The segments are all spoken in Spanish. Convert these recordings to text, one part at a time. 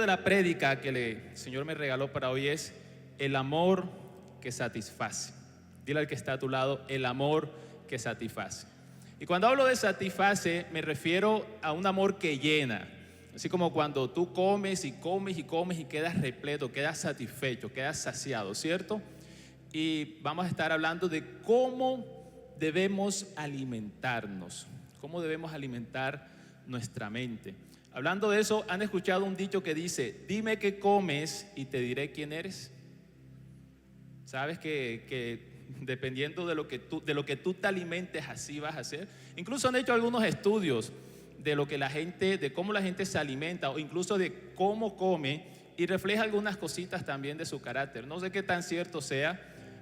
de la prédica que el Señor me regaló para hoy es el amor que satisface. Dile al que está a tu lado, el amor que satisface. Y cuando hablo de satisface, me refiero a un amor que llena. Así como cuando tú comes y comes y comes y quedas repleto, quedas satisfecho, quedas saciado, ¿cierto? Y vamos a estar hablando de cómo debemos alimentarnos, cómo debemos alimentar nuestra mente. Hablando de eso, ¿han escuchado un dicho que dice, dime qué comes y te diré quién eres? Sabes que dependiendo de lo que tú te alimentes, así vas a ser. Incluso han hecho algunos estudios de lo que de cómo la gente se alimenta, o incluso de cómo come, y refleja algunas cositas también de su carácter. No sé qué tan cierto sea,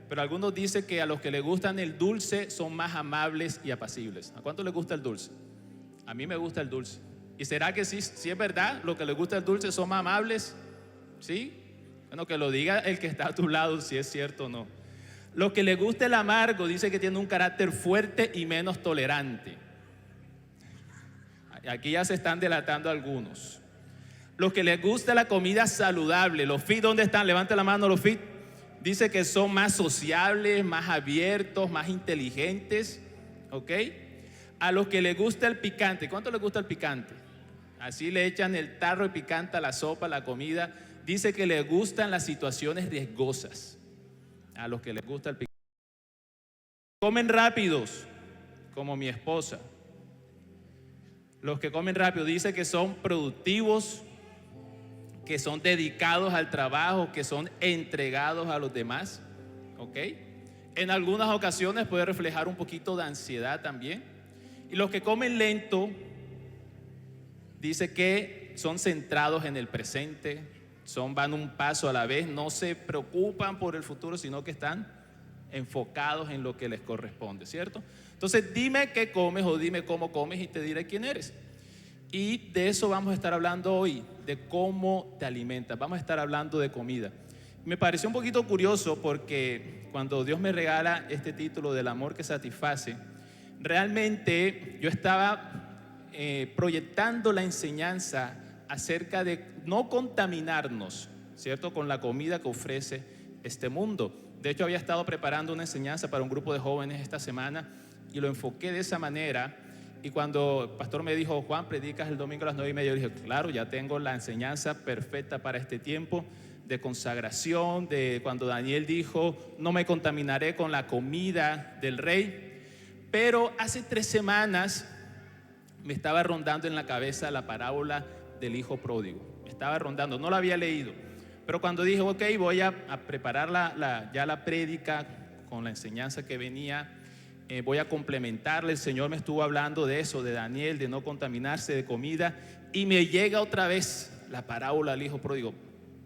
pero algunos dicen que a los que les gustan el dulce son más amables y apacibles. ¿A cuánto les gusta el dulce? A mí me gusta el dulce. ¿Y será que sí es verdad? Los que les gusta el dulce son más amables, ¿sí? Bueno, que lo diga el que está a tu lado, si es cierto o no. Los que les gusta el amargo dice que tiene un carácter fuerte y menos tolerante. Aquí ya se están delatando algunos. Los que les gusta la comida saludable, los fit, ¿dónde están? Levante la mano los fit. Dice que son más sociables, más abiertos, más inteligentes, ¿ok? A los que les gusta el picante, ¿cuánto les gusta el picante? Así le echan el tarro de picante a la sopa, a la comida. Dice que les gustan las situaciones riesgosas. A los que les gusta el picante. Comen rápidos, como mi esposa. Los que comen rápido dice que son productivos, que son dedicados al trabajo, que son entregados a los demás, ¿ok? En algunas ocasiones puede reflejar un poquito de ansiedad también. Y los que comen lento, dice que son centrados en el presente, van un paso a la vez, no se preocupan por el futuro, sino que están enfocados en lo que les corresponde, ¿cierto? Entonces dime qué comes o dime cómo comes y te diré quién eres. Y de eso vamos a estar hablando hoy, de cómo te alimentas. Vamos a estar hablando de comida. Me pareció un poquito curioso porque cuando Dios me regala este título del amor que satisface, realmente yo estaba proyectando la enseñanza acerca de no contaminarnos, ¿cierto?, con la comida que ofrece este mundo. De hecho, había estado preparando una enseñanza para un grupo de jóvenes esta semana y lo enfoqué de esa manera. Y cuando el pastor me dijo, Juan, predicas el domingo a las 9:30, yo dije, claro, ya tengo la enseñanza perfecta para este tiempo de consagración, de cuando Daniel dijo, no me contaminaré con la comida del rey. Pero hace 3 semanas me estaba rondando en la cabeza la parábola del hijo pródigo. Me estaba rondando, no la había leído. Pero cuando dije, ok, voy a preparar ya la prédica con la enseñanza que venía, voy a complementarle. El Señor me estuvo hablando de eso, de Daniel, de no contaminarse de comida, y me llega otra vez la parábola del hijo pródigo.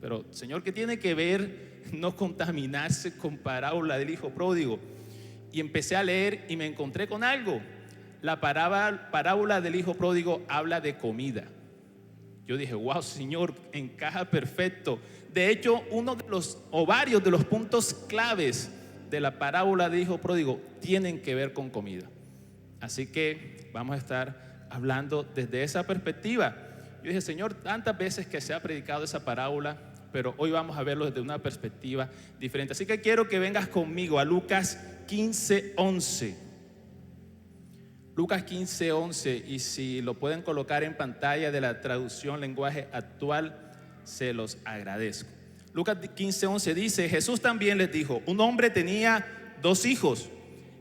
Pero, Señor, ¿qué tiene que ver no contaminarse con parábola del hijo pródigo? Y empecé a leer y me encontré con algo. La parábola del hijo pródigo habla de comida. Yo dije, wow, Señor, encaja perfecto. De hecho, varios de los puntos claves de la parábola del hijo pródigo tienen que ver con comida. Así que vamos a estar hablando desde esa perspectiva. Yo dije, Señor, tantas veces que se ha predicado esa parábola, pero hoy vamos a verlo desde una perspectiva diferente. Así que quiero que vengas conmigo a Lucas 15:11. Lucas 15:11, y si lo pueden colocar en pantalla de la traducción lenguaje actual, se los agradezco. Lucas 15:11 dice, Jesús también les dijo, un hombre tenía 2 hijos.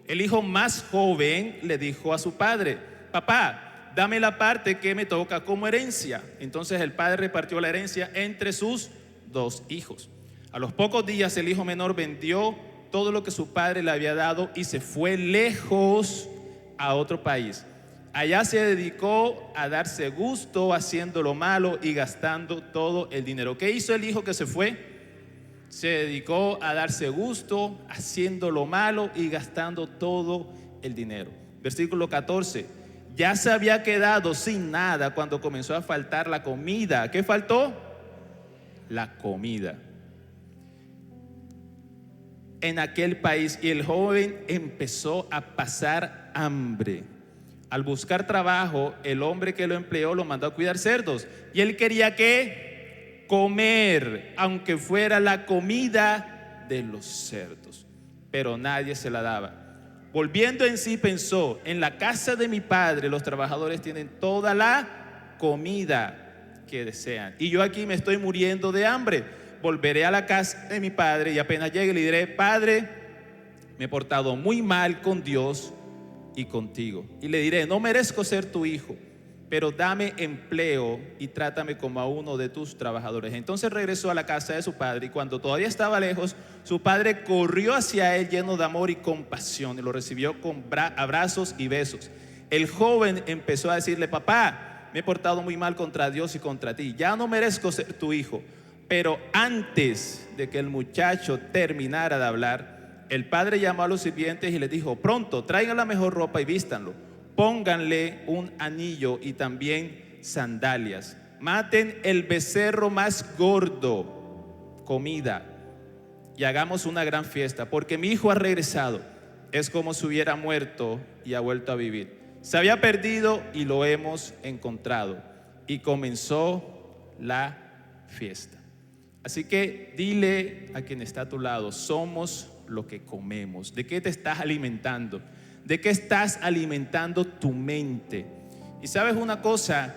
El hijo más joven le dijo a su padre, papá, dame la parte que me toca como herencia. Entonces el padre repartió la herencia entre sus 2 hijos. A los pocos días el hijo menor vendió todo lo que su padre le había dado y se fue lejos a otro país. Allá se dedicó a darse gusto haciendo lo malo y gastando todo el dinero. ¿Qué hizo el hijo que se fue? Se dedicó a darse gusto haciendo lo malo y gastando todo el dinero. Versículo 14. Ya se había quedado sin nada cuando comenzó a faltar la comida. ¿Qué faltó? La comida en aquel país, y el joven empezó a pasar hambre. Al buscar trabajo, el hombre que lo empleó lo mandó a cuidar cerdos, y él quería ¿qué? comer, aunque fuera la comida de los cerdos. Pero nadie se la daba. Volviendo en sí pensó, en la casa de mi padre los trabajadores tienen toda la comida que desean, y yo aquí me estoy muriendo de hambre. Volveré a la casa de mi padre y apenas llegue le diré: Padre, me he portado muy mal con Dios y contigo. Y le diré: no merezco ser tu hijo, pero dame empleo y trátame como a uno de tus trabajadores. Entonces regresó a la casa de su padre, y cuando todavía estaba lejos, su padre corrió hacia él lleno de amor y compasión, y lo recibió con abrazos y besos. El joven empezó a decirle: papá, me he portado muy mal contra Dios y contra ti, ya no merezco ser tu hijo. Pero antes de que el muchacho terminara de hablar, el padre llamó a los sirvientes y les dijo: pronto, traigan la mejor ropa y vístanlo. Pónganle un anillo y también sandalias. Maten el becerro más gordo, comida, y hagamos una gran fiesta, porque mi hijo ha regresado. Es como si hubiera muerto y ha vuelto a vivir. Se había perdido y lo hemos encontrado. Y comenzó la fiesta. Así que dile a quien está a tu lado: somos lo que comemos. ¿De qué te estás alimentando? ¿De qué estás alimentando tu mente? Y sabes una cosa,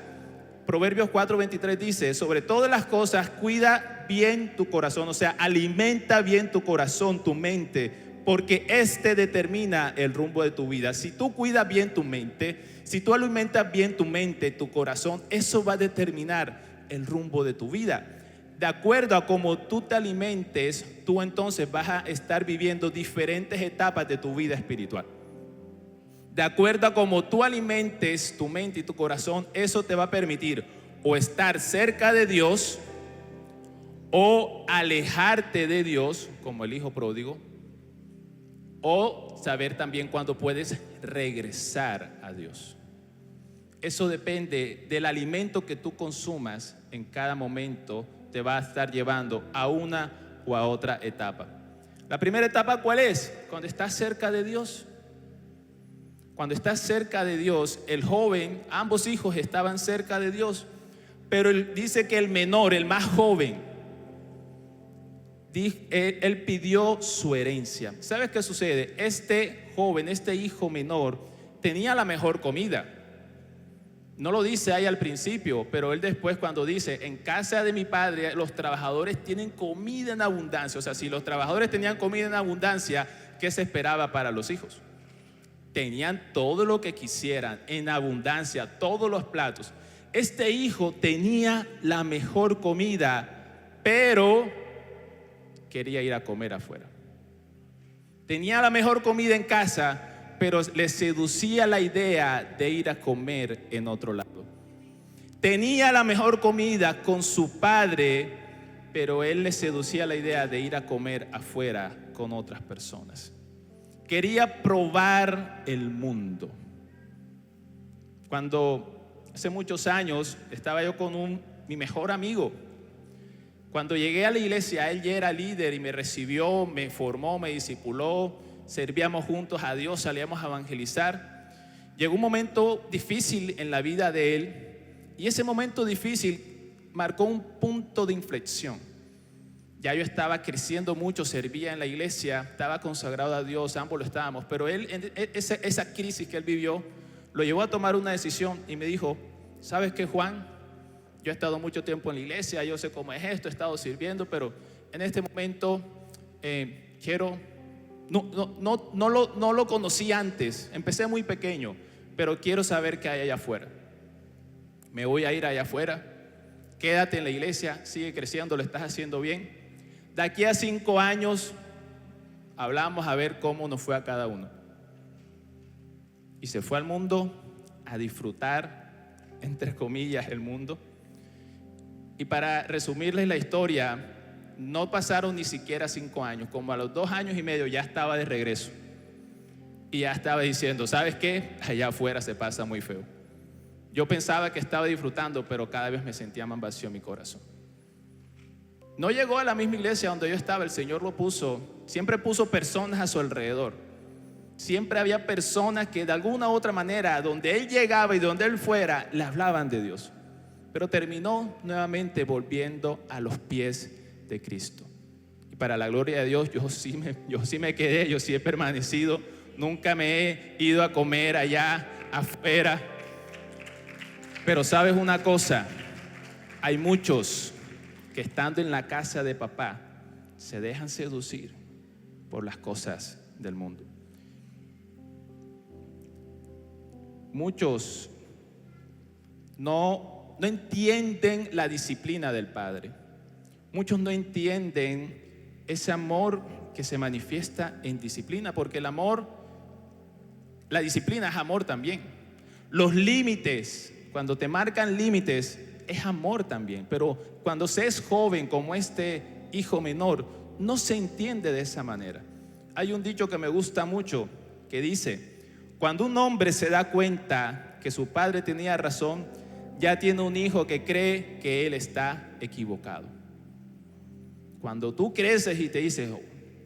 Proverbios 4:23 dice: sobre todas las cosas cuida bien tu corazón, o sea, alimenta bien tu corazón, tu mente, porque este determina el rumbo de tu vida. Si tú cuidas bien tu mente, si tú alimentas bien tu mente, tu corazón, eso va a determinar el rumbo de tu vida. De acuerdo a cómo tú te alimentes, tú entonces vas a estar viviendo diferentes etapas de tu vida espiritual. De acuerdo a cómo tú alimentes tu mente y tu corazón, eso te va a permitir o estar cerca de Dios o alejarte de Dios, como el hijo pródigo, o saber también cuándo puedes regresar a Dios. Eso depende del alimento que tú consumas en cada momento. Te va a estar llevando a una o a otra etapa. La primera etapa, ¿cuál es? Cuando estás cerca de Dios. Cuando estás cerca de Dios, el joven, ambos hijos estaban cerca de Dios, pero él dice que el menor, el más joven, él pidió su herencia. ¿Sabes qué sucede? Este joven, este hijo menor, tenía la mejor comida. No lo dice ahí al principio, pero él después, cuando dice: en casa de mi padre los trabajadores tienen comida en abundancia. O sea, si los trabajadores tenían comida en abundancia, ¿qué se esperaba para los hijos? Tenían todo lo que quisieran en abundancia, todos los platos. Este hijo tenía la mejor comida, pero quería ir a comer afuera. Tenía la mejor comida en casa, pero le seducía la idea de ir a comer en otro lado. Tenía la mejor comida con su padre, pero él le seducía la idea de ir a comer afuera con otras personas. Quería probar el mundo. Cuando hace muchos años estaba yo con mi mejor amigo. Cuando llegué a la iglesia, él ya era líder y me recibió, me formó, me discipuló. Servíamos juntos a Dios, salíamos a evangelizar. Llegó un momento difícil en la vida de él, y ese momento difícil marcó un punto de inflexión. Ya yo estaba creciendo mucho, servía en la iglesia, estaba consagrado a Dios, ambos lo estábamos, pero él, esa crisis que él vivió, lo llevó a tomar una decisión y me dijo: ¿sabes qué, Juan? Yo he estado mucho tiempo en la iglesia, yo sé cómo es esto, he estado sirviendo, pero en este momento no lo conocí antes, empecé muy pequeño, pero quiero saber qué hay allá afuera. Me voy a ir allá afuera, quédate en la iglesia, sigue creciendo, lo estás haciendo bien. De aquí a 5 años hablamos a ver cómo nos fue a cada uno. Y se fue al mundo a disfrutar, entre comillas, el mundo. Y para resumirles la historia, no pasaron ni siquiera 5 años, como a los 2 años y medio ya estaba de regreso. Y ya estaba diciendo: ¿sabes qué? Allá afuera se pasa muy feo. Yo pensaba que estaba disfrutando, pero cada vez me sentía más vacío en mi corazón. No llegó a la misma iglesia donde yo estaba, el Señor lo puso, siempre puso personas a su alrededor. Siempre había personas que de alguna u otra manera, donde él llegaba y donde él fuera, le hablaban de Dios. pero terminó nuevamente volviendo a los pies de Cristo. Y para la gloria de Dios, yo sí me quedé, yo sí he permanecido, nunca me he ido a comer allá afuera. Pero sabes una cosa, hay muchos que estando en la casa de papá se dejan seducir por las cosas del mundo. Muchos no entienden la disciplina del Padre. Muchos no entienden ese amor que se manifiesta en disciplina, porque el amor, la disciplina es amor también. Los límites, cuando te marcan límites, es amor también. Pero cuando se es joven como este hijo menor, no se entiende de esa manera. Hay un dicho que me gusta mucho que dice: cuando un hombre se da cuenta que su padre tenía razón, ya tiene un hijo que cree que él está equivocado. Cuando tú creces y te dices,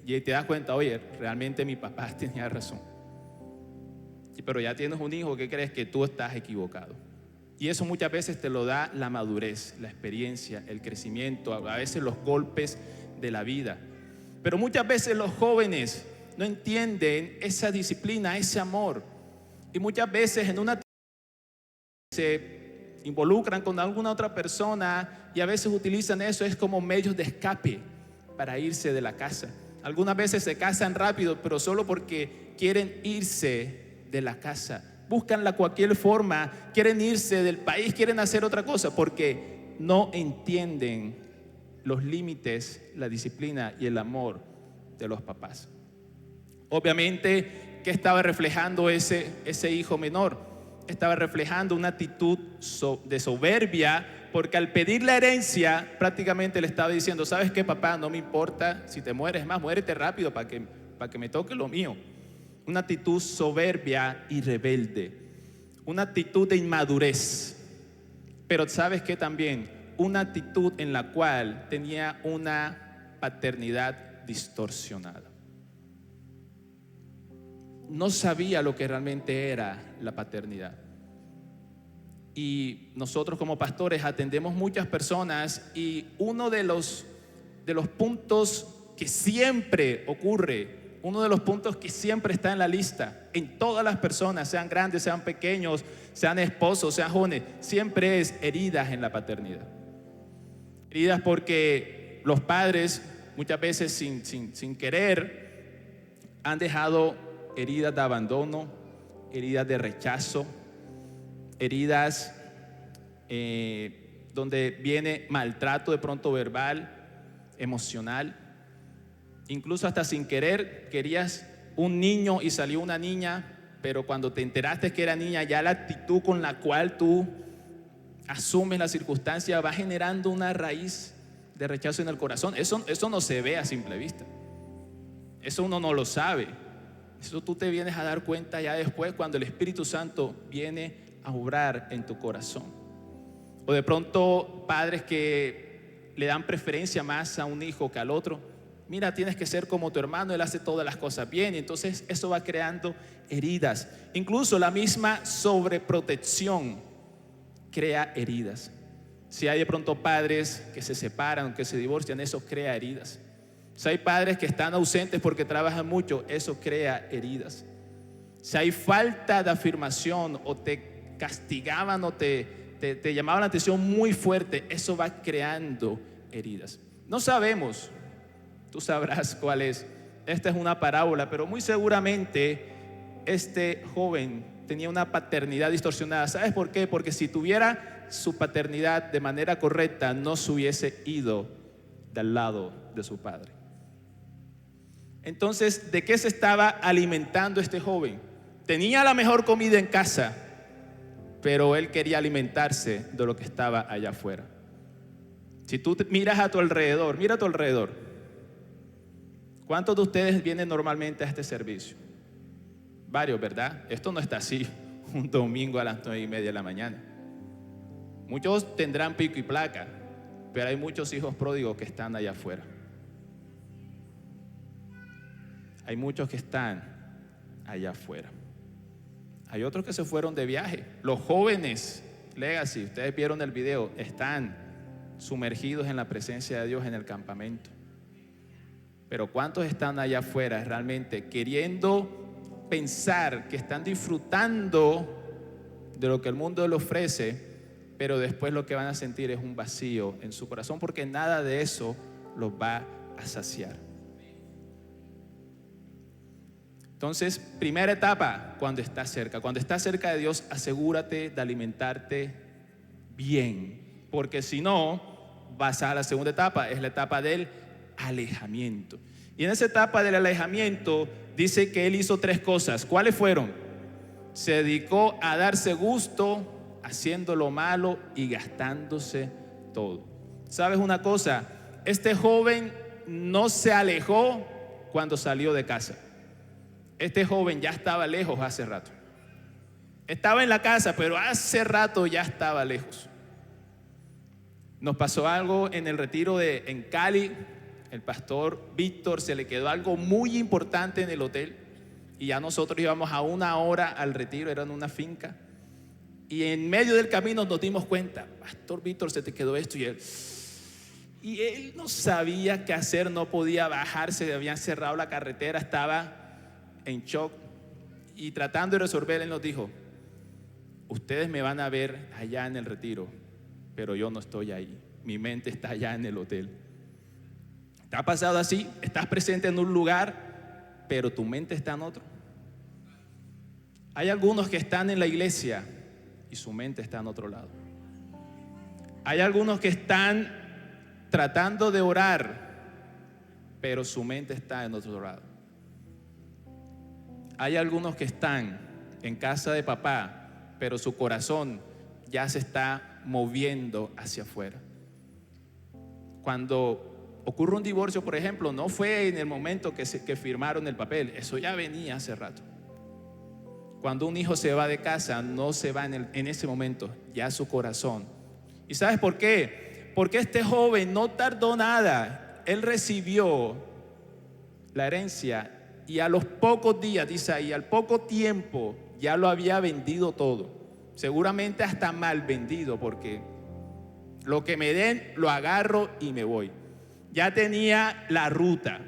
y te das cuenta, oye, realmente mi papá tenía razón, pero ya tienes un hijo que crees que tú estás equivocado. Y eso muchas veces te lo da la madurez, la experiencia, el crecimiento, a veces los golpes de la vida. Pero muchas veces los jóvenes no entienden esa disciplina, ese amor. Y muchas veces en una se involucran con alguna otra persona y a veces utilizan eso es como medios de escape para irse de la casa. Algunas veces se casan rápido, pero solo porque quieren irse de la casa. Buscan cualquier forma, quieren irse del país, quieren hacer otra cosa porque no entienden los límites, la disciplina y el amor de los papás. Obviamente, ¿qué estaba reflejando ese hijo menor? Estaba reflejando una actitud de soberbia, porque al pedir la herencia prácticamente le estaba diciendo: ¿sabes qué, papá? No me importa si te mueres, más muérete rápido para que me toque lo mío. Una actitud soberbia y rebelde, una actitud de inmadurez. Pero ¿sabes qué también? Una actitud en la cual tenía una paternidad distorsionada. No sabía lo que realmente era la paternidad. Y nosotros como pastores atendemos muchas personas, y uno de los puntos que siempre ocurre, uno de los puntos que siempre está en la lista, en todas las personas, sean grandes, sean pequeños, sean esposos, sean jóvenes, siempre es heridas en la paternidad. Heridas porque los padres muchas veces sin querer han dejado heridas de abandono, heridas de rechazo, heridas donde viene maltrato de pronto verbal, emocional. Incluso hasta sin querer querías un niño y salió una niña, pero cuando te enteraste que era niña, ya la actitud con la cual tú asumes la circunstancia va generando una raíz de rechazo en el corazón. Eso no se ve a simple vista. Eso uno no lo sabe. Eso tú te vienes a dar cuenta ya después, cuando el Espíritu Santo viene a obrar en tu corazón. O de pronto padres que le dan preferencia más a un hijo que al otro. Mira, tienes que ser como tu hermano, él hace todas las cosas bien. Y entonces eso va creando heridas. Incluso la misma sobreprotección crea heridas. Si hay de pronto padres que se separan, que se divorcian, eso crea heridas. Si hay padres que están ausentes porque trabajan mucho, eso crea heridas. Si hay falta de afirmación, o te castigaban, o te llamaban la atención muy fuerte, eso va creando heridas. No sabemos, tú sabrás cuál es. Esta es una parábola, pero muy seguramente este joven tenía una paternidad distorsionada. ¿Sabes por qué? Porque si tuviera su paternidad de manera correcta, no se hubiese ido del lado de su padre. Entonces, ¿de qué se estaba alimentando este joven? Tenía la mejor comida en casa, pero él quería alimentarse de lo que estaba allá afuera. Si tú miras a tu alrededor, mira a tu alrededor. ¿Cuántos de ustedes vienen normalmente a este servicio? Varios, ¿verdad? Esto no está así un domingo a las 9:30 de la mañana. Muchos tendrán pico y placa, pero hay muchos hijos pródigos que están allá afuera. Hay muchos que están allá afuera. Hay otros que se fueron de viaje. Los jóvenes Legacy, ustedes vieron el video, están sumergidos en la presencia de Dios en el campamento. Pero ¿cuántos están allá afuera realmente queriendo pensar que están disfrutando de lo que el mundo les ofrece, pero después lo que van a sentir es un vacío en su corazón, porque nada de eso los va a saciar? Entonces, primera etapa, cuando estás cerca de Dios, asegúrate de alimentarte bien, porque si no, vas a la segunda etapa, es la etapa del alejamiento. Y en esa etapa del alejamiento dice que él hizo 3 cosas. ¿Cuáles fueron? Se dedicó a darse gusto haciendo lo malo y gastándose todo. ¿Sabes una cosa? Este joven no se alejó cuando salió de casa. Este joven ya estaba lejos hace rato. Estaba en la casa, pero hace rato ya estaba lejos. Nos pasó algo en el retiro en Cali. El pastor Víctor se le quedó algo muy importante en el hotel y ya nosotros íbamos a 1 hora al retiro, era en una finca. Y en medio del camino nos dimos cuenta, Pastor Víctor, se te quedó esto. Y él no sabía qué hacer, no podía bajarse, habían cerrado la carretera, estaba en shock. Y tratando de resolver, él nos dijo: ustedes me van a ver allá en el retiro, pero yo no estoy ahí, mi mente está allá en el hotel. ¿Te ha pasado así? Estás presente en un lugar, pero tu mente está en otro. Hay algunos que están en la iglesia y su mente está en otro lado. Hay algunos que están tratando de orar, pero su mente está en otro lado. Hay algunos que están en casa de papá, pero su corazón ya se está moviendo hacia afuera. Cuando ocurre un divorcio, por ejemplo, no fue en el momento que firmaron el papel, eso ya venía hace rato. Cuando un hijo se va de casa, no se va en ese momento, ya su corazón. ¿Y sabes por qué? Porque este joven no tardó nada, él recibió la herencia y a los pocos días, dice ahí, al poco tiempo ya lo había vendido todo. Seguramente hasta mal vendido, porque lo que me den lo agarro y me voy. Ya tenía la ruta,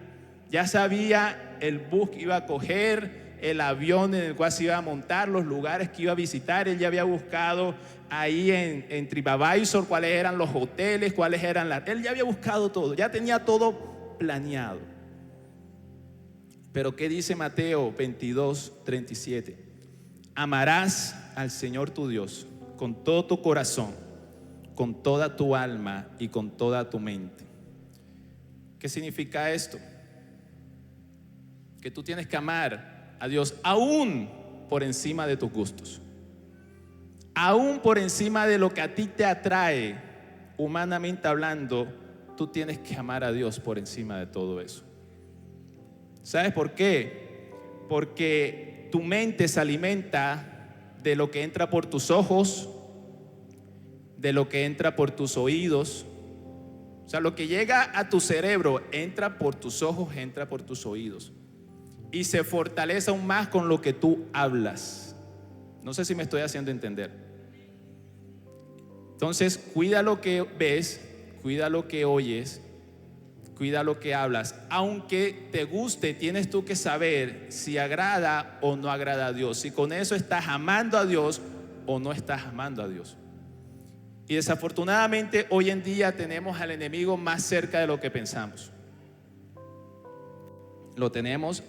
ya sabía el bus que iba a coger, el avión en el cual se iba a montar, los lugares que iba a visitar. Él ya había buscado ahí en TripAdvisor cuáles eran los hoteles, cuáles eran él ya había buscado todo, ya tenía todo planeado. Pero ¿qué dice Mateo 22:37? Amarás al Señor tu Dios con todo tu corazón, con toda tu alma y con toda tu mente. ¿Qué significa esto? Que tú tienes que amar a Dios aún por encima de tus gustos, aún por encima de lo que a ti te atrae, humanamente hablando. Tú tienes que amar a Dios por encima de todo eso. ¿Sabes por qué? Porque tu mente se alimenta de lo que entra por tus ojos, de lo que entra por tus oídos. O sea, lo que llega a tu cerebro entra por tus ojos, entra por tus oídos y se fortalece aún más con lo que tú hablas. No sé si me estoy haciendo entender. Entonces, cuida lo que ves, cuida lo que oyes, cuida lo que hablas. Aunque te guste, tienes tú que saber si agrada o no agrada a Dios, si con eso estás amando a Dios o no estás amando a Dios. Y desafortunadamente hoy en día tenemos al enemigo más cerca de lo que pensamos. Lo tenemos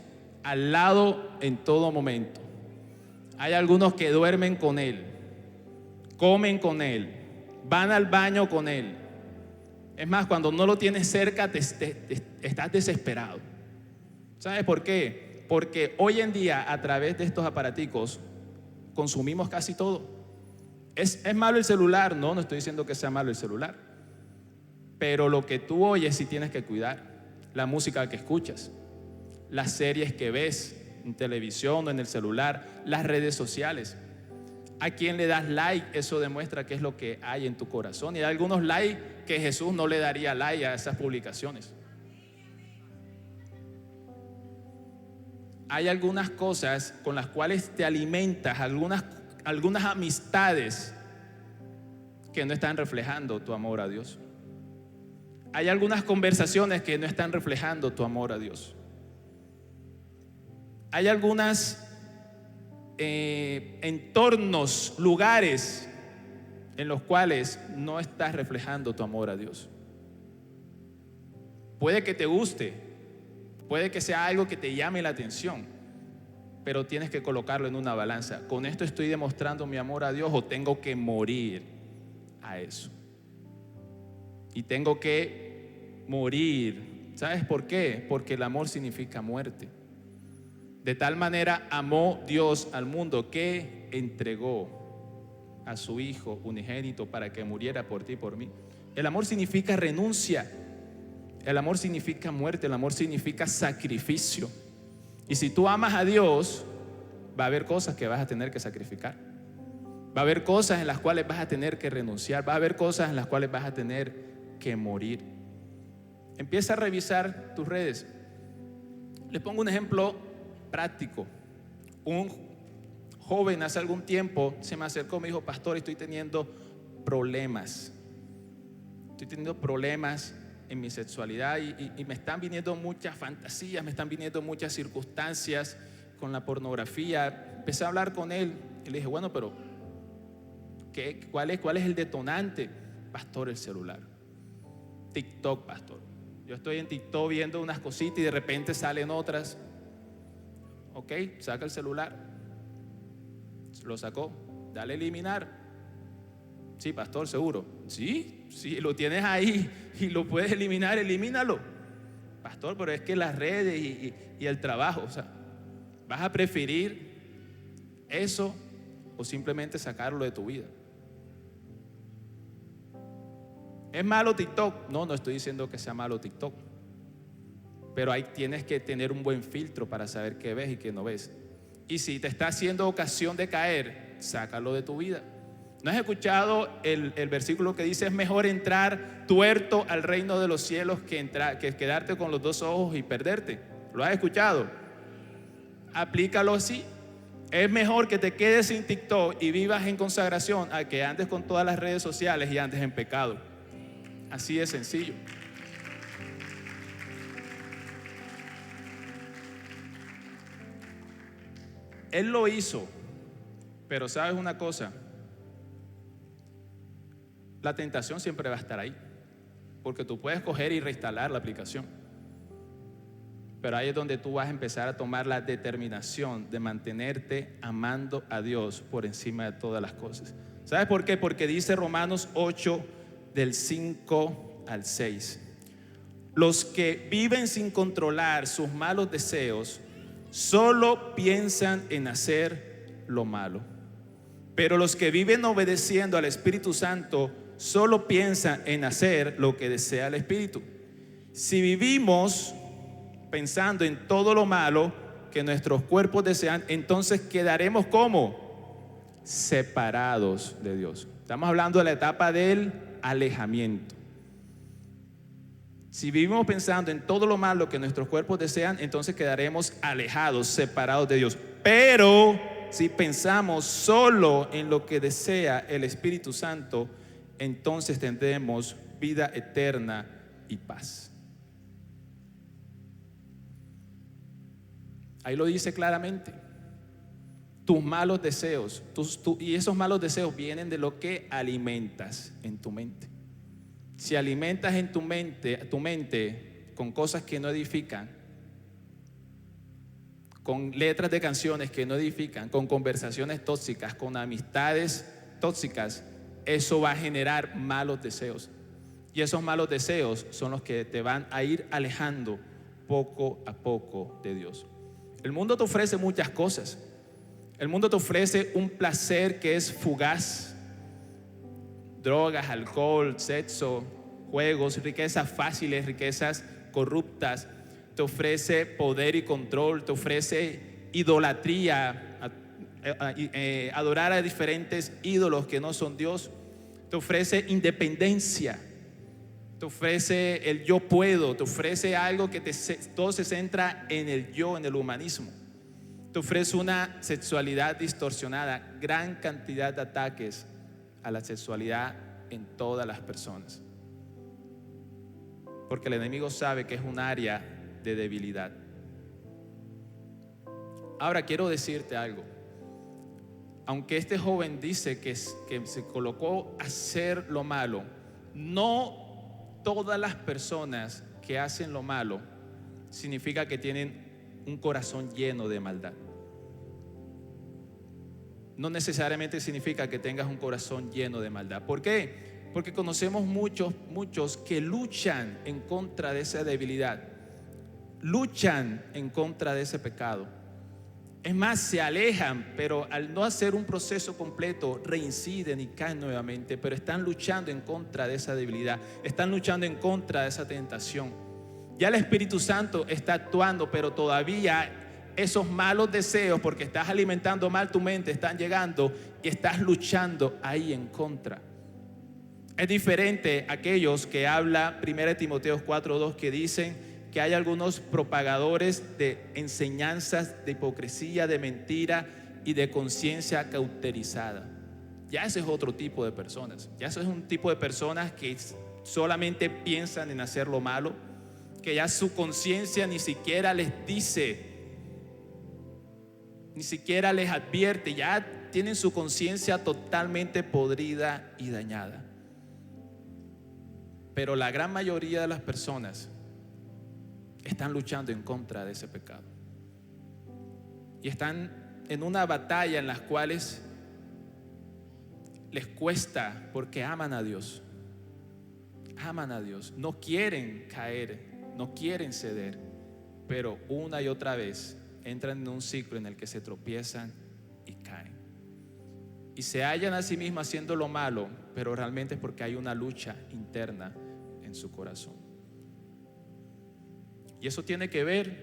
al lado en todo momento. Hay algunos que duermen con él, comen con él, van al baño con él. Es más, cuando no lo tienes cerca estás desesperado. ¿Sabes por qué? Porque hoy en día a través de estos aparaticos consumimos casi todo. ¿Es malo el celular? No estoy diciendo que sea malo el celular, pero lo que tú oyes sí tienes que cuidar. La música que escuchas, las series que ves en televisión o en el celular, las redes sociales. A quien le das like, eso demuestra qué es lo que hay en tu corazón. Y hay algunos likes que Jesús no le daría like a esas publicaciones. Hay algunas cosas con las cuales te alimentas, algunas amistades que no están reflejando tu amor a Dios. Hay algunas conversaciones que no están reflejando tu amor a Dios. Hay algunos entornos, lugares en los cuales no estás reflejando tu amor a Dios. Puede que te guste, puede que sea algo que te llame la atención, pero tienes que colocarlo en una balanza. ¿Con esto estoy demostrando mi amor a Dios o tengo que morir a eso? Y tengo que morir. ¿Sabes por qué? Porque el amor significa muerte. De tal manera amó Dios al mundo que entregó a su Hijo unigénito para que muriera por ti y por mí. El amor significa renuncia. El amor significa muerte. El amor significa sacrificio. Y si tú amas a Dios, va a haber cosas que vas a tener que sacrificar. Va a haber cosas en las cuales vas a tener que renunciar. Va a haber cosas en las cuales vas a tener que morir. Empieza a revisar tus redes. Les pongo un ejemplo práctico. Un joven hace algún tiempo se me acercó y me dijo: pastor, estoy teniendo problemas en mi sexualidad y me están viniendo muchas fantasías, me están viniendo muchas circunstancias con la pornografía. Empecé a hablar con él y le dije: bueno, pero ¿cuál es el detonante? Pastor, el celular. TikTok, pastor. Yo estoy en TikTok viendo unas cositas y de repente salen otras. Ok, saca el celular. Lo sacó. Dale a eliminar. Sí, pastor, seguro. Sí, lo tienes ahí y lo puedes eliminar, elimínalo. Pastor, pero es que las redes y el trabajo, o sea, ¿vas a preferir eso o simplemente sacarlo de tu vida? ¿Es malo TikTok? No estoy diciendo que sea malo TikTok, pero ahí tienes que tener un buen filtro para saber qué ves y qué no ves. Y si te está haciendo ocasión de caer, sácalo de tu vida. ¿No has escuchado el versículo que dice: es mejor entrar tuerto al reino de los cielos que quedarte con los dos ojos y perderte? ¿Lo has escuchado? Aplícalo así. Es mejor que te quedes sin TikTok y vivas en consagración a que andes con todas las redes sociales y andes en pecado. Así de sencillo. Él lo hizo, pero ¿sabes una cosa? La tentación siempre va a estar ahí, porque tú puedes coger y reinstalar la aplicación, pero ahí es donde tú vas a empezar a tomar la determinación de mantenerte amando a Dios por encima de todas las cosas. ¿Sabes por qué? Porque dice Romanos 8 del 5 al 6: los que viven sin controlar sus malos deseos solo piensan en hacer lo malo, pero los que viven obedeciendo al Espíritu Santo solo piensan en hacer lo que desea el Espíritu. Si vivimos pensando en todo lo malo que nuestros cuerpos desean, entonces quedaremos como separados de Dios. Estamos hablando de la etapa del alejamiento. Si vivimos pensando en todo lo malo que nuestros cuerpos desean, entonces quedaremos alejados, separados de Dios. Pero si pensamos solo en lo que desea el Espíritu Santo, entonces tendremos vida eterna y paz. Ahí lo dice claramente. Tus malos deseos, y esos malos deseos vienen de lo que alimentas en tu mente. Si alimentas en tu mente con cosas que no edifican, con letras de canciones que no edifican, con conversaciones tóxicas, con amistades tóxicas, eso va a generar malos deseos. Y esos malos deseos son los que te van a ir alejando poco a poco de Dios. El mundo te ofrece muchas cosas. El mundo te ofrece un placer que es fugaz: drogas, alcohol, sexo, juegos, riquezas fáciles, riquezas corruptas. Te ofrece poder y control, te ofrece idolatría, adorar a diferentes ídolos que no son Dios. Te ofrece independencia, te ofrece el yo puedo, te ofrece algo que todo se centra en el yo, en el humanismo. Te ofrece una sexualidad distorsionada, gran cantidad de ataques a la sexualidad en todas las personas. Porque el enemigo sabe que es un área de debilidad. Ahora quiero decirte algo. Aunque este joven dice que se colocó a hacer lo malo, no todas las personas que hacen lo malo significa que tienen un corazón lleno de maldad. No necesariamente significa que tengas un corazón lleno de maldad. ¿Por qué? Porque conocemos muchos que luchan en contra de esa debilidad, luchan en contra de ese pecado. Es más, se alejan, pero al no hacer un proceso completo, reinciden y caen nuevamente, pero están luchando en contra de esa debilidad, están luchando en contra de esa tentación. Ya el Espíritu Santo está actuando, pero todavía esos malos deseos, porque estás alimentando mal tu mente, están llegando y estás luchando ahí en contra. Es diferente a aquellos que habla 1 Timoteo 4:2, que dicen que hay algunos propagadores de enseñanzas de hipocresía, de mentira y de conciencia cauterizada. Ya ese es otro tipo de personas. Ya eso es un tipo de personas que solamente piensan en hacer lo malo, que ya su conciencia ni siquiera les dice, ni siquiera les advierte, ya tienen su conciencia totalmente podrida y dañada. Pero la gran mayoría de las personas están luchando en contra de ese pecado y están en una batalla en las cuales les cuesta, porque aman a Dios, no quieren caer, no quieren ceder, pero una y otra vez entran en un ciclo en el que se tropiezan y caen y se hallan a sí mismos haciendo lo malo, pero realmente es porque hay una lucha interna en su corazón. Y eso tiene que ver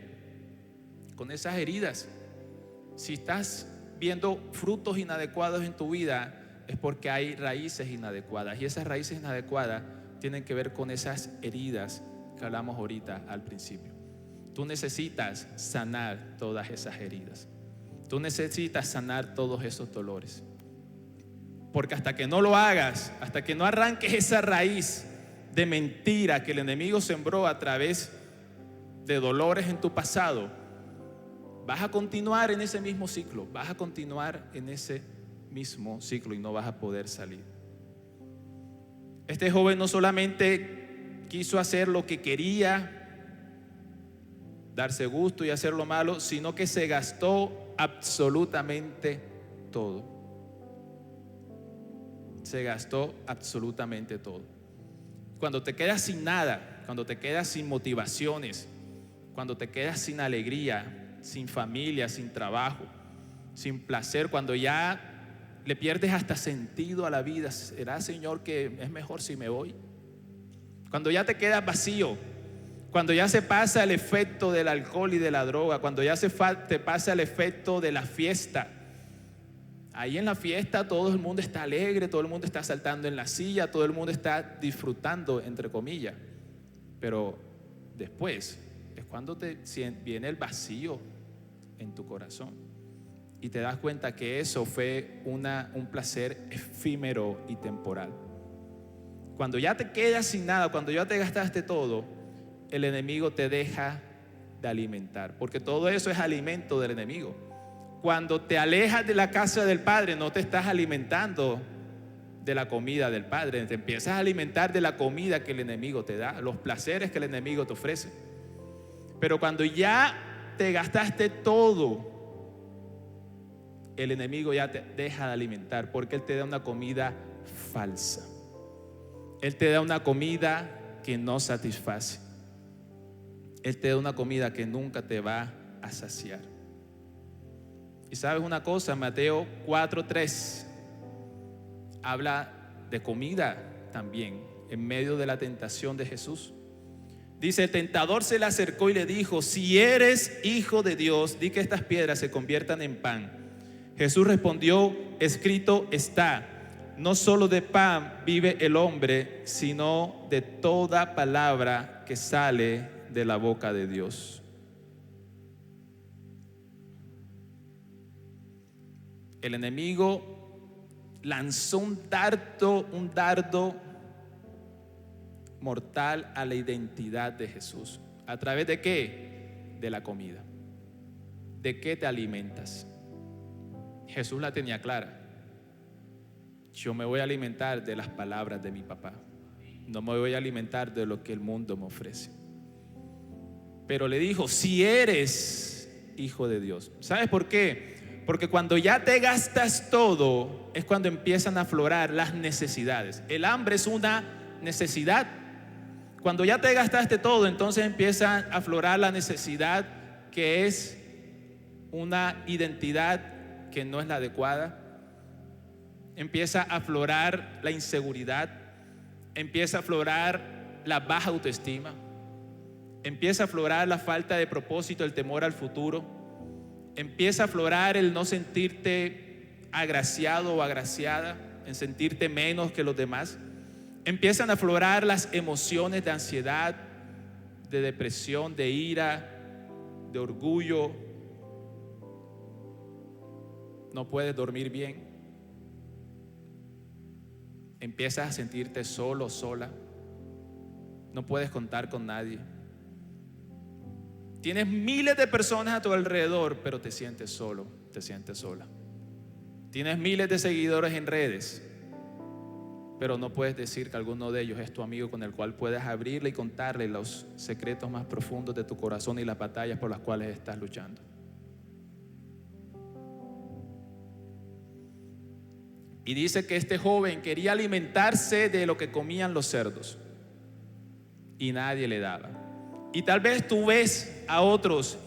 con esas heridas. Si estás viendo frutos inadecuados en tu vida, es porque hay raíces inadecuadas. Y esas raíces inadecuadas tienen que ver con esas heridas que hablamos ahorita al principio. Tú necesitas sanar todas esas heridas. Tú necesitas sanar todos esos dolores. Porque hasta que no lo hagas, hasta que no arranques esa raíz de mentira que el enemigo sembró a través de dolores en tu pasado, vas a continuar en ese mismo ciclo, vas a continuar en ese mismo ciclo y no vas a poder salir. Este joven no solamente quiso hacer lo que quería, darse gusto y hacer lo malo, sino que se gastó absolutamente todo. Se gastó absolutamente todo. Cuando te quedas sin nada, cuando te quedas sin motivaciones, cuando te quedas sin alegría, sin familia, sin trabajo, sin placer, cuando ya le pierdes hasta sentido a la vida, ¿será, Señor, que es mejor si me voy? Cuando ya te quedas vacío, cuando ya se pasa el efecto del alcohol y de la droga, cuando ya te pasa el efecto de la fiesta. Ahí en la fiesta todo el mundo está alegre, todo el mundo está saltando en la silla, todo el mundo está disfrutando, entre comillas. Pero después es cuando viene el vacío en tu corazón y te das cuenta que eso fue un placer efímero y temporal. Cuando ya te quedas sin nada, cuando ya te gastaste todo, el enemigo te deja de alimentar, porque todo eso es alimento del enemigo. Cuando te alejas de la casa del Padre, no te estás alimentando de la comida del Padre, te empiezas a alimentar de la comida que el enemigo te da, los placeres que el enemigo te ofrece. Pero cuando ya te gastaste todo, el enemigo ya te deja de alimentar, porque él te da una comida falsa. Él te da una comida que no satisface. Él te da una comida que nunca te va a saciar. Y sabes una cosa, Mateo 4:3 habla de comida también en medio de la tentación de Jesús. Dice: el tentador se le acercó y le dijo: si eres hijo de Dios, di que estas piedras se conviertan en pan. Jesús respondió: escrito está, no solo de pan vive el hombre, sino de toda palabra que sale de la boca de Dios. El enemigo lanzó un dardo mortal a la identidad de Jesús. ¿A través de qué? De la comida. ¿De qué te alimentas? Jesús la tenía clara. Yo me voy a alimentar de las palabras de mi papá. No me voy a alimentar de lo que el mundo me ofrece. Pero le dijo, si eres hijo de Dios. ¿Sabes por qué? Porque cuando ya te gastas todo, es cuando empiezan a aflorar las necesidades. El hambre es una necesidad. Cuando ya te gastaste todo, entonces empieza a aflorar la necesidad, que es una identidad que no es la adecuada. Empieza a aflorar la inseguridad. Empieza a aflorar la baja autoestima. Empieza a aflorar la falta de propósito, el temor al futuro. Empieza a aflorar el no sentirte agraciado o agraciada, en sentirte menos que los demás. Empiezan a aflorar las emociones de ansiedad, de depresión, de ira, de orgullo. No puedes dormir bien. Empiezas a sentirte solo, sola. No puedes contar con nadie. Tienes miles de personas a tu alrededor, pero te sientes solo, te sientes sola. Tienes miles de seguidores en redes, pero no puedes decir que alguno de ellos es tu amigo con el cual puedes abrirle y contarle los secretos más profundos de tu corazón y las batallas por las cuales estás luchando. Y dice que este joven quería alimentarse de lo que comían los cerdos y nadie le daba. Y tal vez tú ves a otros,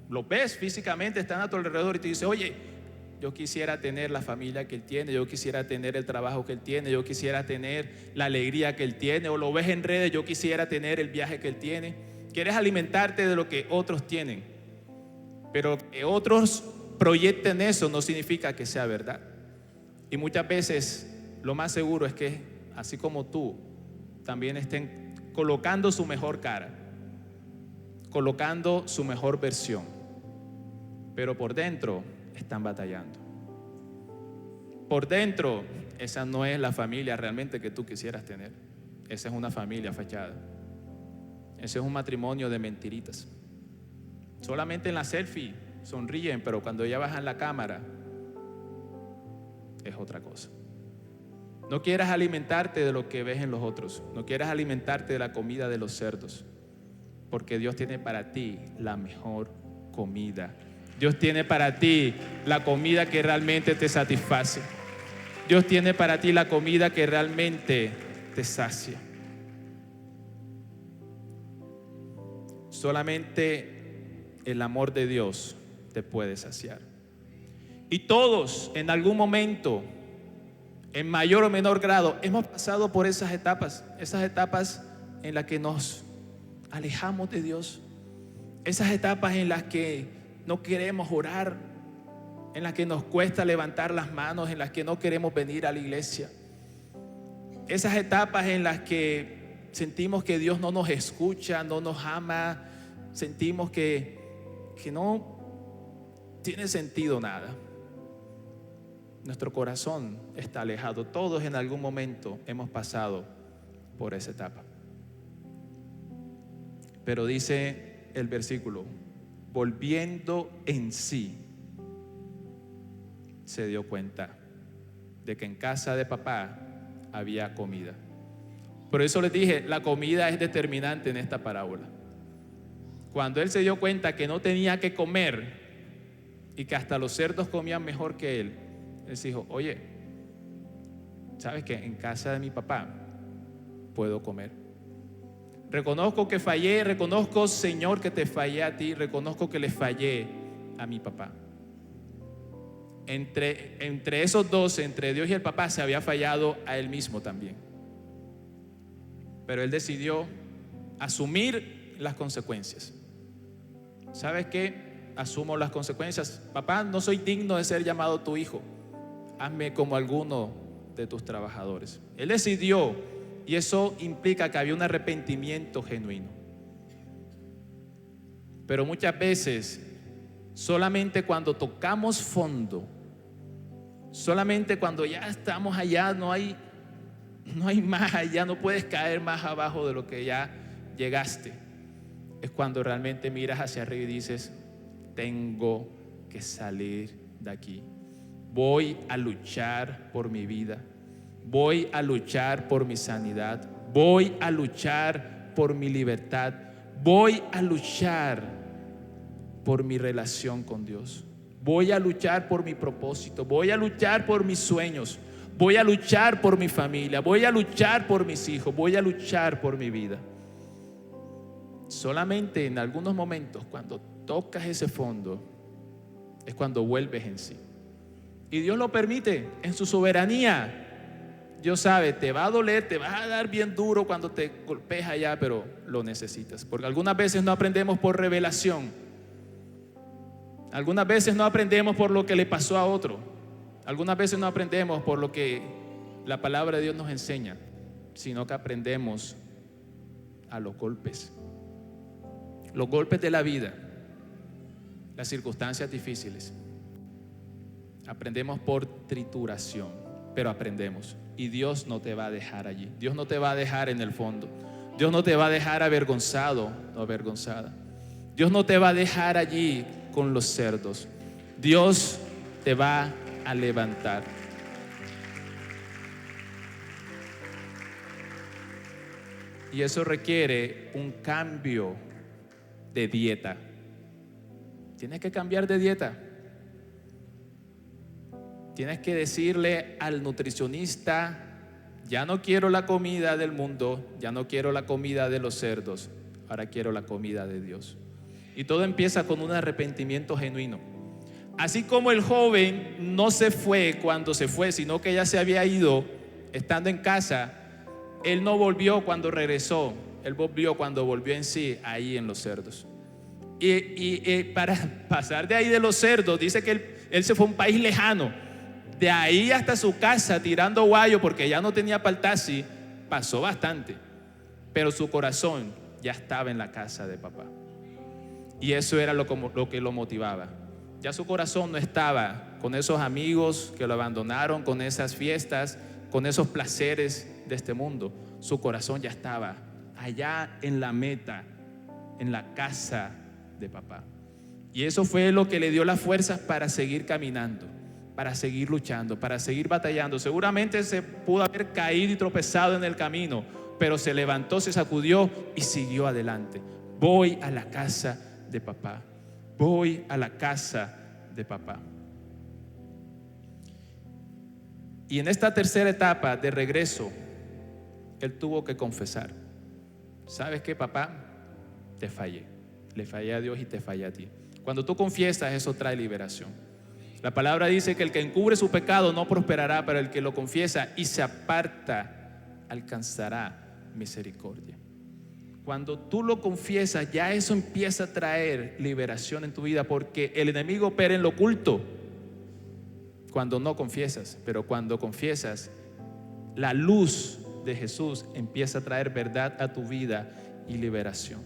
los ves físicamente, están a tu alrededor y te dices, oye, yo quisiera tener la familia que él tiene, yo quisiera tener el trabajo que él tiene, yo quisiera tener la alegría que él tiene, o lo ves en redes, yo quisiera tener el viaje que él tiene. Quieres alimentarte de lo que otros tienen, pero que otros proyecten eso no significa que sea verdad. Y muchas veces lo más seguro es que, así como tú, también estén colocando su mejor cara, colocando su mejor versión, pero por dentro están batallando. Por dentro, esa no es la familia realmente que tú quisieras tener. Esa es una familia fachada. Ese es un matrimonio de mentiritas. Solamente en la selfie sonríen, pero cuando ya bajan la cámara es otra cosa. No quieras alimentarte de lo que ves en los otros. No quieras alimentarte de la comida de los cerdos, porque Dios tiene para ti la mejor comida. Dios tiene para ti la comida que realmente te satisface. Dios tiene para ti la comida que realmente te sacia. Solamente el amor de Dios te puede saciar. Y todos en algún momento, en mayor o menor grado, hemos pasado por esas etapas en las que nos alejamos de Dios, esas etapas en las que no queremos orar, en las que nos cuesta levantar las manos, en las que no queremos venir a la iglesia, esas etapas en las que sentimos que Dios no nos escucha, no nos ama, sentimos que no tiene sentido nada. Nuestro corazón está alejado. Todos en algún momento hemos pasado por esa etapa. Pero dice el versículo, volviendo en sí, se dio cuenta de que en casa de papá había comida. Por eso les dije, la comida es determinante en esta parábola. Cuando él se dio cuenta que no tenía que comer y que hasta los cerdos comían mejor que él dijo, oye, ¿sabes qué? En casa de mi papá puedo comer. Reconozco que fallé, reconozco, Señor, que te fallé a ti, reconozco que le fallé a mi papá. Entre esos dos, entre Dios y el papá, se había fallado a él mismo también. Pero él decidió asumir las consecuencias. ¿Sabes qué? Asumo las consecuencias. Papá, no soy digno de ser llamado tu hijo. Hazme como alguno de tus trabajadores. Él decidió, y eso implica que había un arrepentimiento genuino. Pero muchas veces, solamente cuando tocamos fondo, Solamente cuando ya estamos allá, no hay más allá, no puedes caer más abajo de lo que ya llegaste. Es cuando realmente miras hacia arriba y dices: tengo que salir de aquí. Voy a luchar por mi vida. Voy a luchar por mi sanidad. Voy a luchar por mi libertad. Voy a luchar por mi relación con Dios. Voy a luchar por mi propósito. Voy a luchar por mis sueños. Voy a luchar por mi familia. Voy a luchar por mis hijos. Voy a luchar por mi vida. Solamente en algunos momentos, cuando tocas ese fondo, es cuando vuelves en sí. Y Dios lo permite en su soberanía. Dios sabe, te va a doler, te va a dar bien duro cuando te golpees allá, pero lo necesitas. Porque algunas veces no aprendemos por revelación. Algunas veces no aprendemos por lo que le pasó a otro. Algunas veces no aprendemos por lo que la palabra de Dios nos enseña, sino que aprendemos a los golpes. Los golpes de la vida, las circunstancias difíciles. Aprendemos por trituración, pero aprendemos. Y Dios no te va a dejar allí. Dios no te va a dejar en el fondo. Dios no te va a dejar avergonzado o avergonzada. Dios no te va a dejar allí con los cerdos. Dios te va a levantar. Y eso requiere un cambio de dieta. Tienes que cambiar de dieta. Tienes que decirle al nutricionista: ya no quiero la comida del mundo, ya no quiero la comida de los cerdos, ahora quiero la comida de Dios. Y todo empieza con un arrepentimiento genuino. Así como el joven no se fue cuando se fue, sino que ya se había ido estando en casa, él no volvió cuando regresó, él volvió cuando volvió en sí, ahí en los cerdos. Y para pasar de ahí de los cerdos, dice que él se fue a un país lejano. De ahí hasta su casa tirando guayo, porque ya no tenía para el taxi, pasó bastante. Pero su corazón ya estaba en la casa de papá. Y eso era lo que lo motivaba. Ya su corazón no estaba con esos amigos que lo abandonaron, con esas fiestas, con esos placeres de este mundo. Su corazón ya estaba allá en la meta, en la casa de papá. Y eso fue lo que le dio las fuerzas para seguir caminando, para seguir luchando, para seguir batallando. Seguramente se pudo haber caído y tropezado en el camino, pero se levantó, se sacudió y siguió adelante. Voy a la casa de papá. Voy a la casa de papá. Y en esta tercera etapa de regreso, él tuvo que confesar: ¿sabes qué, papá? Te fallé. Le fallé a Dios y te fallé a ti. Cuando tú confiesas, eso trae liberación. La palabra dice que el que encubre su pecado no prosperará, pero el que lo confiesa y se aparta alcanzará misericordia. Cuando tú lo confiesas, ya eso empieza a traer liberación en tu vida, porque el enemigo opera en lo oculto cuando no confiesas. Pero cuando confiesas, la luz de Jesús empieza a traer verdad a tu vida y liberación.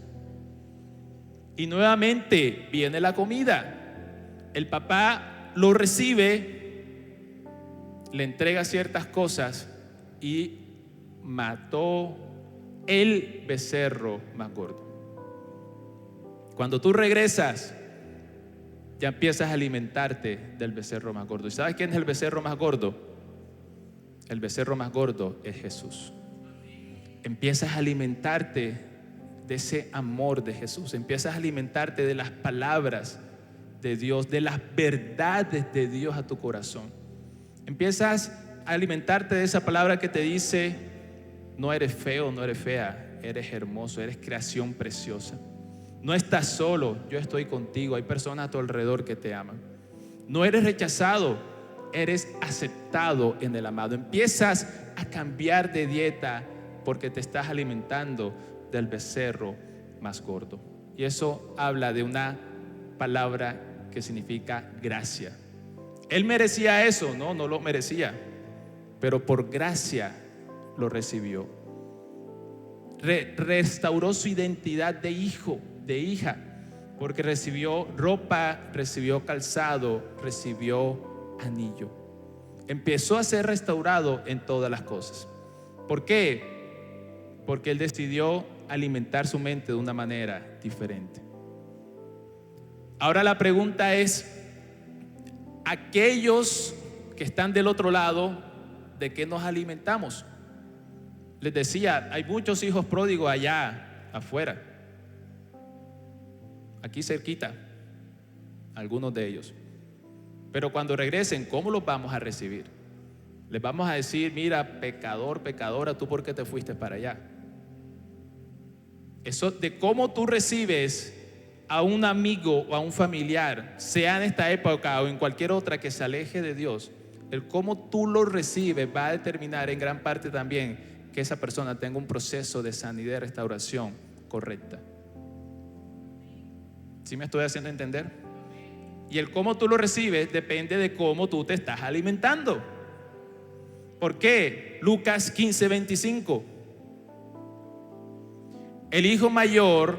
Y nuevamente viene la comida. El papá lo recibe, le entrega ciertas cosas y mató el becerro más gordo. Cuando tú regresas, ya empiezas a alimentarte del becerro más gordo. ¿Y sabes quién es el becerro más gordo? El becerro más gordo es Jesús. Empiezas a alimentarte de ese amor de Jesús. Empiezas a alimentarte de las palabras de Dios, de las verdades de Dios a tu corazón. Empiezas a alimentarte de esa palabra que te dice: no eres feo, no eres fea, eres hermoso, eres creación preciosa. No estás solo, yo estoy contigo. Hay personas a tu alrededor que te aman. No eres rechazado, eres aceptado en el amado. Empiezas a cambiar de dieta porque te estás alimentando del becerro más gordo. Y eso habla de una palabra que significa gracia. Él merecía eso, no lo merecía, pero por gracia lo recibió. Restauró su identidad de hijo, de hija, porque recibió ropa, recibió calzado, recibió anillo. empezó a ser restaurado en todas las cosas. ¿Por qué? Porque él decidió alimentar su mente de una manera diferente. Ahora la pregunta es, aquellos que están del otro lado, ¿de qué nos alimentamos? Les decía, hay muchos hijos pródigos allá afuera, aquí cerquita, algunos de ellos. Pero cuando regresen, ¿cómo los vamos a recibir? Les vamos a decir, mira, pecador, pecadora, ¿tú por qué te fuiste para allá? Eso de cómo tú recibes a un amigo o a un familiar, sea en esta época o en cualquier otra que se aleje de Dios, el cómo tú lo recibes va a determinar en gran parte también que esa persona tenga un proceso de sanidad y restauración correcta. ¿Sí me estoy haciendo entender? Y el cómo tú lo recibes depende de cómo tú te estás alimentando. ¿Por qué? Lucas 15:25. El hijo mayor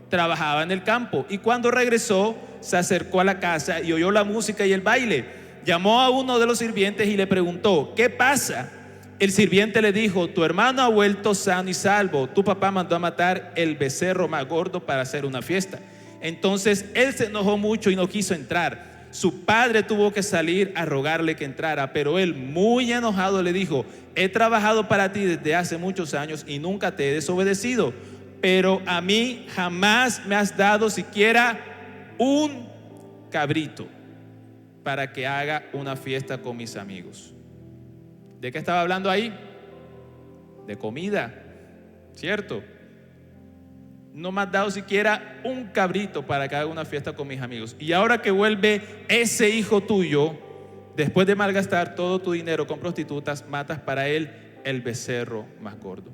trabajaba en el campo y cuando regresó se acercó a la casa y oyó la música y el baile. Llamó a uno de los sirvientes y le preguntó, ¿qué pasa? El sirviente le dijo, tu hermano ha vuelto sano y salvo. Tu papá mandó a matar el becerro más gordo para hacer una fiesta. Entonces él se enojó mucho y no quiso entrar. Su padre tuvo que salir a rogarle que entrara, pero él, muy enojado, le dijo, he trabajado para ti desde hace muchos años y nunca te he desobedecido, pero a mí jamás me has dado siquiera un cabrito para que haga una fiesta con mis amigos. ¿De qué estaba hablando ahí? De comida, ¿cierto? No me has dado siquiera un cabrito para que haga una fiesta con mis amigos. Y ahora que vuelve ese hijo tuyo, después de malgastar todo tu dinero con prostitutas, matas para él el becerro más gordo.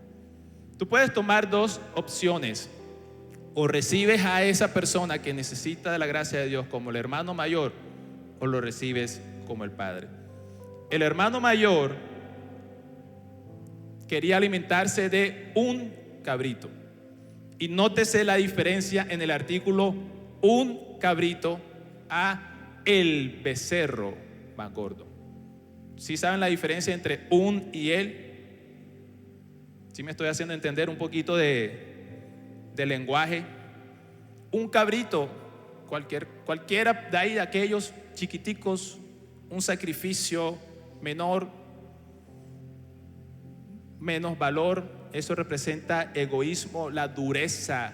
Tú puedes tomar dos opciones. O recibes a esa persona que necesita de la gracia de Dios como el hermano mayor, o lo recibes como el padre. El hermano mayor quería alimentarse de un cabrito. Y nótese la diferencia en el artículo un cabrito a el becerro más gordo. ¿Sí saben la diferencia entre un y el? ¿Sí me estoy haciendo entender un poquito de lenguaje? Un cabrito, cualquiera de ahí, de aquellos chiquiticos, un sacrificio menor, menos valor. Eso representa egoísmo, la dureza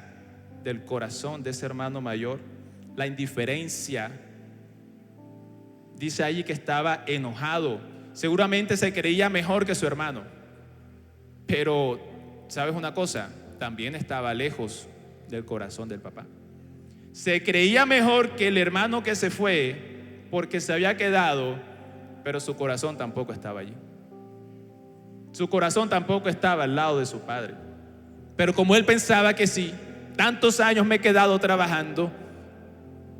del corazón de ese hermano mayor, la indiferencia. Dice allí que estaba enojado. Seguramente se creía mejor que su hermano, pero ¿sabes una cosa? También estaba lejos del corazón del papá. Se creía mejor que el hermano que se fue porque se había quedado, pero su corazón tampoco estaba allí. Su corazón tampoco estaba al lado de su padre. Pero como él pensaba que sí, tantos años me he quedado trabajando,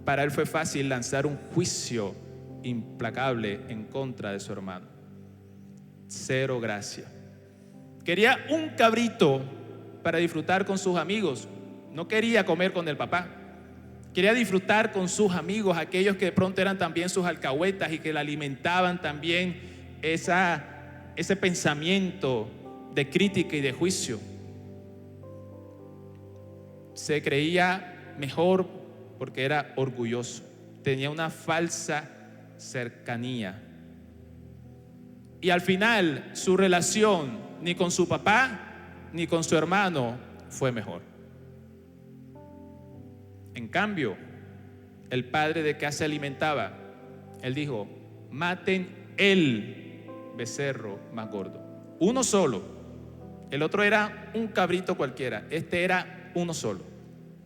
para él fue fácil lanzar un juicio implacable en contra de su hermano. Cero gracia. Quería un cabrito para disfrutar con sus amigos. No quería comer con el papá. Quería disfrutar con sus amigos, aquellos que de pronto eran también sus alcahuetas y que le alimentaban también ese pensamiento de crítica y de juicio. Se creía mejor porque era orgulloso. Tenía una falsa cercanía. Y al final su relación ni con su papá ni con su hermano fue mejor. En cambio, el padre, ¿de qué se alimentaba? Él dijo, maten el becerro más gordo. Uno solo. El otro era un cabrito cualquiera. Este era uno solo.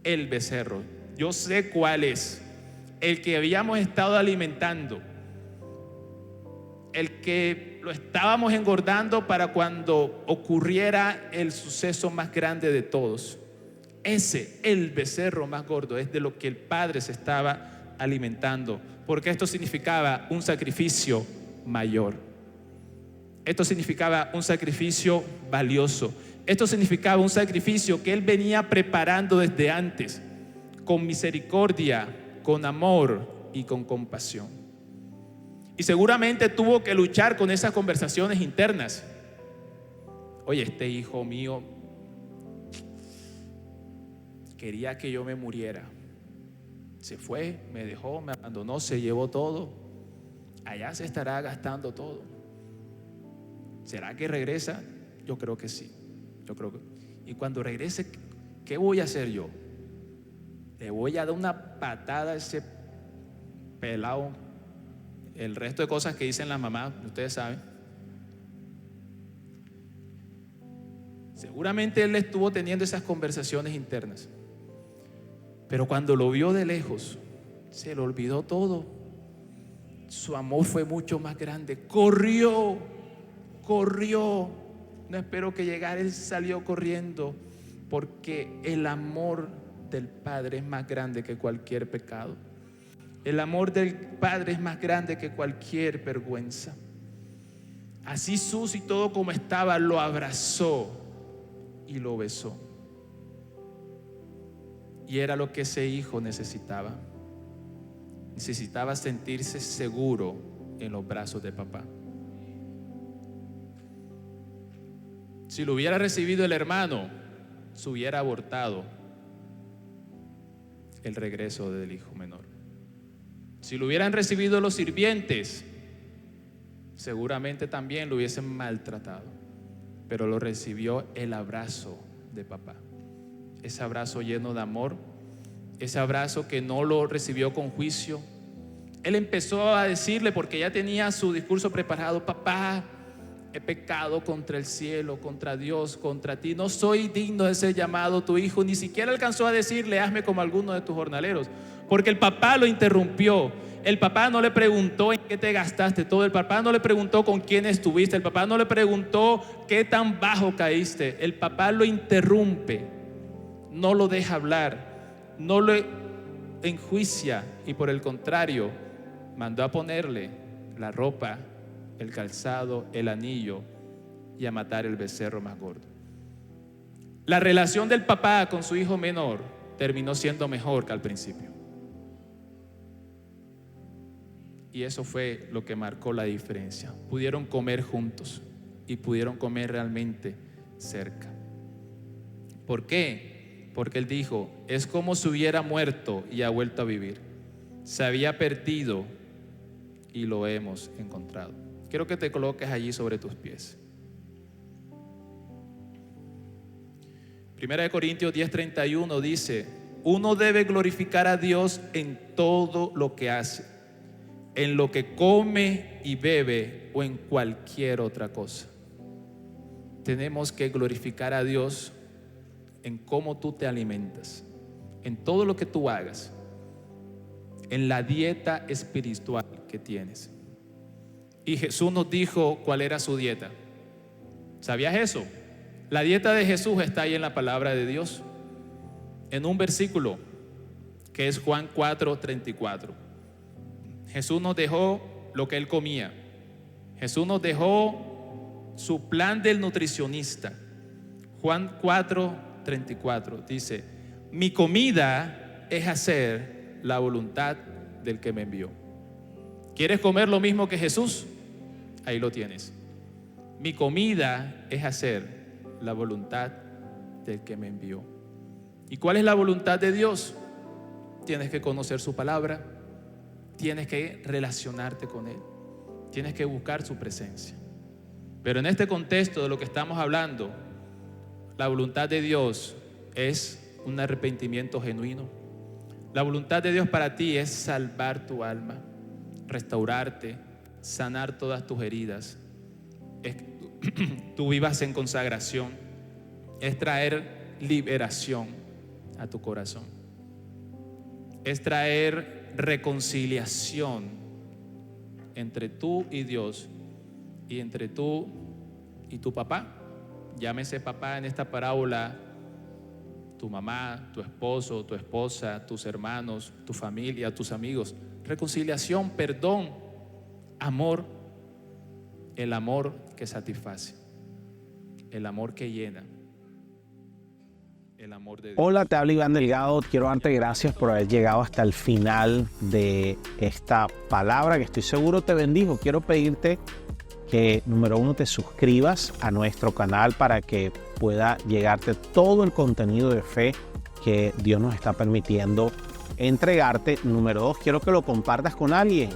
El becerro. Yo sé cuál es. El que habíamos estado alimentando. El que lo estábamos engordando para cuando ocurriera el suceso más grande de todos. Ese, el becerro más gordo, es de lo que el padre se estaba alimentando, porque esto significaba un sacrificio mayor. Esto significaba un sacrificio valioso. Esto significaba un sacrificio que él venía preparando desde antes, con misericordia, con amor y con compasión. Y seguramente tuvo que luchar con esas conversaciones internas. Oye, este hijo mío quería que yo me muriera. Se fue, me dejó, me abandonó, se llevó todo. Allá se estará gastando todo. ¿Será que regresa? Yo creo que sí. Y cuando regrese, ¿qué voy a hacer yo? Le voy a dar una patada a ese pelado. El resto de cosas que dicen las mamás, ustedes saben. Seguramente él estuvo teniendo esas conversaciones internas. Pero cuando lo vio de lejos, se le olvidó todo. Su amor fue mucho más grande. Corrió. No espero que llegara, él salió corriendo, porque el amor del Padre es más grande que cualquier pecado. El amor del Padre es más grande que cualquier vergüenza. Así sucio y todo como estaba, lo abrazó y lo besó. Y era lo que ese hijo necesitaba. Necesitaba sentirse seguro en los brazos de papá. Si lo hubiera recibido el hermano, se hubiera abortado el regreso del hijo menor. Si lo hubieran recibido los sirvientes, seguramente también lo hubiesen maltratado. Pero lo recibió el abrazo de papá. Ese abrazo lleno de amor, ese abrazo que no lo recibió con juicio. Él empezó a decirle, porque ya tenía su discurso preparado: papá, he pecado contra el cielo, contra Dios, contra ti. No soy digno de ser llamado tu hijo. Ni siquiera alcanzó a decirle: hazme como alguno de tus jornaleros, porque el papá lo interrumpió. El papá no le preguntó en qué te gastaste todo. El papá no le preguntó con quién estuviste. El papá no le preguntó qué tan bajo caíste. El papá lo interrumpe, no lo deja hablar, no lo enjuicia, y por el contrario, mandó a ponerle la ropa, el calzado, el anillo, y a matar el becerro más gordo. La relación del papá con su hijo menor terminó siendo mejor que al principio. Y eso fue lo que marcó la diferencia. Pudieron comer juntos y pudieron comer realmente cerca. ¿Por qué? Porque él dijo: es como si hubiera muerto y ha vuelto a vivir. Se había perdido y lo hemos encontrado. Quiero que te coloques allí sobre tus pies. 1 Corintios 10:31 dice: uno debe glorificar a Dios en todo lo que hace, en lo que come y bebe o en cualquier otra cosa. Tenemos que glorificar a Dios en cómo tú te alimentas, en todo lo que tú hagas, en la dieta espiritual que tienes. Y Jesús nos dijo cuál era su dieta. ¿Sabías eso? La dieta de Jesús está ahí en la palabra de Dios, en un versículo que es Juan 4:34. Jesús nos dejó lo que él comía. Jesús nos dejó su plan del nutricionista. Juan 4:34 dice: mi comida es hacer la voluntad del que me envió. ¿Quieres comer lo mismo que Jesús? Ahí lo tienes. Mi comida es hacer la voluntad del que me envió. ¿Y cuál es la voluntad de Dios? Tienes que conocer su palabra, tienes que relacionarte con Él, tienes que buscar su presencia. Pero en este contexto de lo que estamos hablando, la voluntad de Dios es un arrepentimiento genuino. La voluntad de Dios para ti es salvar tu alma, restaurarte, sanar todas tus heridas. Es que tú vivas en consagración, es traer liberación a tu corazón, es traer reconciliación entre tú y Dios, y entre tú y tu papá. Llámese papá en esta parábola tu mamá, tu esposo, tu esposa, tus hermanos, tu familia, tus amigos. Reconciliación, perdón, amor. El amor que satisface, el amor que llena, el amor de Dios. Hola, te habla Iván Delgado. Quiero darte gracias por haber llegado hasta el final de esta palabra que estoy seguro te bendijo. Quiero pedirte que, número 1, te suscribas a nuestro canal para que pueda llegarte todo el contenido de fe que Dios nos está permitiendo entregarte. Número 2, quiero que lo compartas con alguien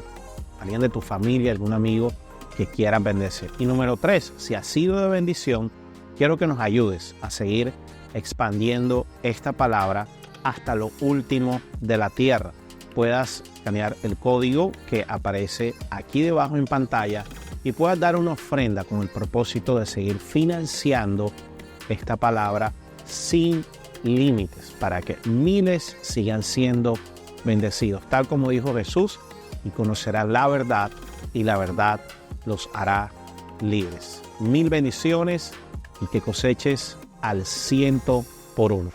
de tu familia, algún amigo que quieras bendecir. Y número 3, si ha sido de bendición, quiero que nos ayudes a seguir expandiendo esta palabra hasta lo último de la tierra. Puedas escanear el código que aparece aquí debajo en pantalla y puedas dar una ofrenda con el propósito de seguir financiando esta palabra sin límites para que miles sigan siendo bendecidos, tal como dijo Jesús, y conocerán la verdad y la verdad los hará libres. Mil bendiciones y que coseches al 100 por 1.